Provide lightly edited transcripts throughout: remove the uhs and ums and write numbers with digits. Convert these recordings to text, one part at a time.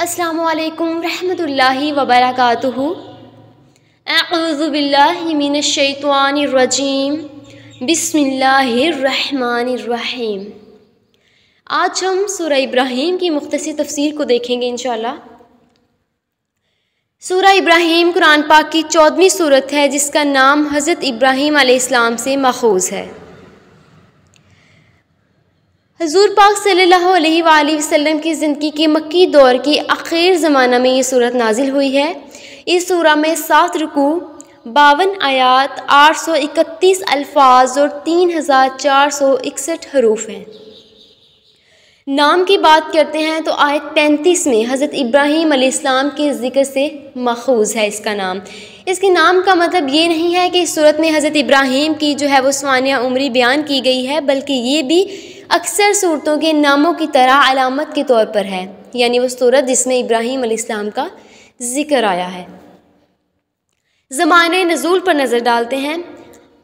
अस्सलामु अलैकुम रहमतुल्लाहि व बरकातुहू। अऊज़ु बिल्लाहि मिनश शैतानिर रजीम। बिस्मिल्लाहिर रहमानिर रहीम। आज हम सूरह इब्राहीम की मुख्तसर तफसीर को देखेंगे इंशाअल्लाह। सूरह इब्राहीम कुरान पाक की 14वीं सूरत है, जिसका नाम हज़रत इब्राहीम अलैहिस्सलाम से माखूज़ है। हुज़ूर पाक सल्लल्लाहु अलैहि वसल्लम की ज़िंदगी के मक्की दौर की आखिर ज़माना में ये सूरत नाजिल हुई है। इस सूरह में 7 रुकू, 52 आयात, 831 अल्फाज और 3461 हरूफ हैं। नाम की बात करते हैं तो आयत 35 में हज़रत इब्राहीम अलैहिस्सलाम के ज़िक्र से माखूज़ है इसका नाम। इसके नाम का मतलब ये नहीं है कि इस सूरत में हज़रत इब्राहीम की जो है वो सानिया उम्री बयान की गई है, बल्कि ये भी अक्सर सूरतों के नामों की तरह अलामत के तौर पर है, यानी वो सूरत जिसमें इब्राहीम अलैहिस्सलाम का ज़िक्र आया है। ज़माने नज़ूल पर नज़र डालते हैं।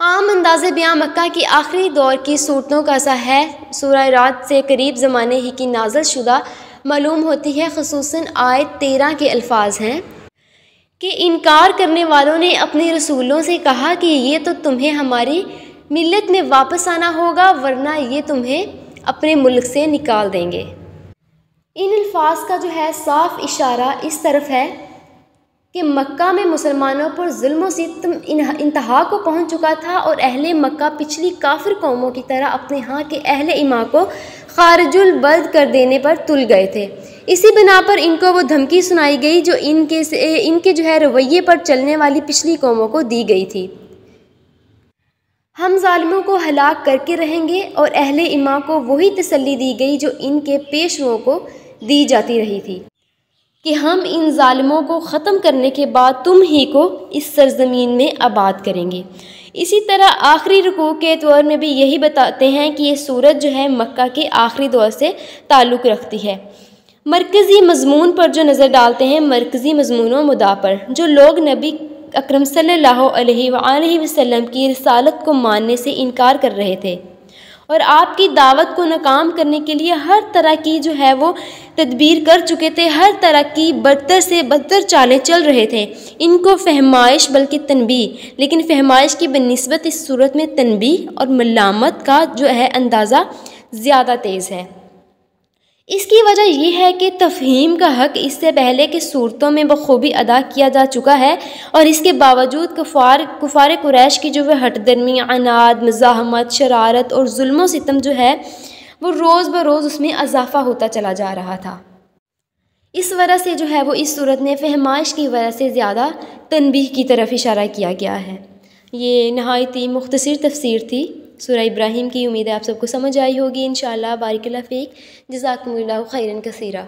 आम अंदाज़े बयां मक्का की आखिरी दौर की सूरतों का सा है। सूरह रात से करीब ज़माने ही की नाज़िल शुदा मालूम होती है। ख़ुसूसन आयत 13 के अल्फाज हैं कि इनकार करने वालों ने अपने रसूलों से कहा कि ये तो तुम्हें हमारी मिल्लत में वापस आना होगा, वरना ये तुम्हें अपने मुल्क से निकाल देंगे। इन अल्फाज का जो है साफ इशारा इस तरफ है कि मक्का में मुसलमानों पर जुल्म व सितम इंतहा को पहुंच चुका था और अहले मक्का पिछली काफिर कौमों की तरह अपने यहाँ के अहले ईमान को खारिजुल बल्द कर देने पर तुल गए थे। इसी बिना पर इनको वो धमकी सुनाई गई जो इनके जो है रवैये पर चलने वाली पिछली कौमों को दी गई थी। हम जालिमों को हलाक करके रहेंगे, और अहले ईमान को वही तसल्ली दी गई जो इनके पेशवों को दी जाती रही थी कि हम इन जालिमों को ख़त्म करने के बाद तुम ही को इस सरज़मीन में आबाद करेंगे। इसी तरह आखिरी रुकू के तौर में भी यही बताते हैं कि ये सूरत जो है मक्का के आखिरी दौर से ताल्लुक़ रखती है। मरकज़ी मज़मून पर जो नज़र डालते हैं, मरकज़ी मज़मून व मुद्दा पर जो लोग नबी अकरम सल्लल्लाहु अलैहि वसल्लम की रिसालत को मानने से इनकार कर रहे थे और आपकी दावत को नाकाम करने के लिए हर तरह की जो है वो तदबीर कर चुके थे, हर तरह की बदतर से बदतर चालें चल रहे थे। इनको फहमाइश बल्कि तनबीह, लेकिन फहमाइश की बनिस्बत इस सूरत में तनबीह और मलामत का जो है अंदाज़ा ज़्यादा तेज़ है। इसकी वजह यह है कि तफ़हीम का हक़ इससे पहले की सूरतों में बखूबी अदा किया जा चुका है, और इसके बावजूद कुफ़ार कुरैश की जो है हटदर्मी, अनाद, मज़ाहमत, शरारत और जुल्म सितम जो है वो रोज़ ब रोज़ उसमें इजाफ़ा होता चला जा रहा था। इस वजह से जो है वो इस सूरत में फहमाइश की वजह से ज़्यादा तनबीह की तरफ इशारा किया गया है। ये नहायत ही मुख्तसर तफसीर थी सूरह इब्राहीम की। उम्मीद है आप सबको समझ आई होगी इंशाअल्लाह। बारिकल्लाह फ़ीक। जज़ाकुमुल्लाहु खैरन कसीरा।